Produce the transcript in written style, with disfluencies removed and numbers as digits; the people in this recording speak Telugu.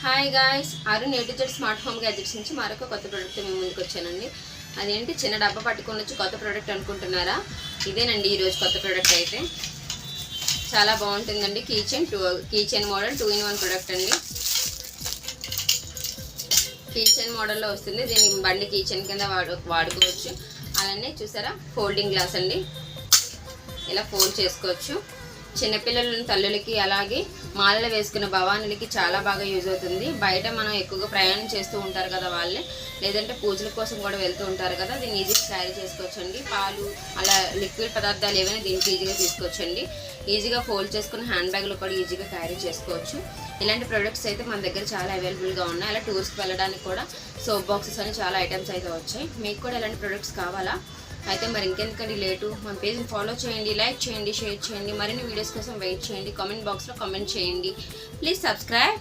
Hi guys, Arun A to Z smart home gadgets నుంచి మరొక కొత్త ప్రోడక్ట్ మేము ముందుకు వచ్చానండి. అదేంటి చిన్న డబ్బా పట్టుకొని వచ్చి కొత్త ప్రోడక్ట్ అనుకుంటున్నారా? ఇదేనండి ఈరోజు కొత్త ప్రోడక్ట్. అయితే చాలా బాగుంటుందండి. కీచెన్ మోడల్ 2-in-1 ప్రోడక్ట్ అండి. కీచెన్ మోడల్లో వస్తుంది. దీన్ని బండి కీచెన్ కింద వాడుకోవచ్చు. అలానే చూసారా, ఫోల్డింగ్ గ్లాస్ అండి. ఇలా ఫోల్డ్ చేసుకోవచ్చు. చిన్నపిల్లల తల్లులకి అలాగే మాలలు వేసుకున్న భవానులకి చాలా బాగా యూజ్ అవుతుంది. బయట మనం ఎక్కువగా ప్రయాణం చేస్తూ ఉంటారు కదా వాళ్ళే, లేదంటే పూజల కోసం కూడా వెళ్తూ ఉంటారు కదా, దీన్ని ఈజీగా క్యారీ చేసుకోవచ్చండి. పాలు అలా లిక్విడ్ పదార్థాలు ఏమైనా దీనికి ఈజీగా తీసుకోవచ్చండి. ఈజీగా ఫోల్డ్ చేసుకుని హ్యాండ్ బ్యాగ్లో కూడా ఈజీగా క్యారీ చేసుకోవచ్చు. ఇలాంటి ప్రొడక్ట్స్ అయితే మన దగ్గర చాలా అవైలబుల్గా ఉన్నాయి. అలా టూర్స్కి వెళ్ళడానికి కూడా సోప్ బాక్సెస్ అని చాలా ఐటమ్స్ అయితే వచ్చాయి. మీకు కూడా ఇలాంటి ప్రొడక్ట్స్ కావాలా? అయితే మరి ఇంకెందుకండి లేటు, మన పేజ్ని ఫాలో చేయండి, లైక్ చేయండి, షేర్ చేయండి. మరిన్ని వీడియోస్ కోసం వెయిట్ చేయండి. కామెంట్ బాక్స్లో కామెంట్ చేయండి. Please subscribe.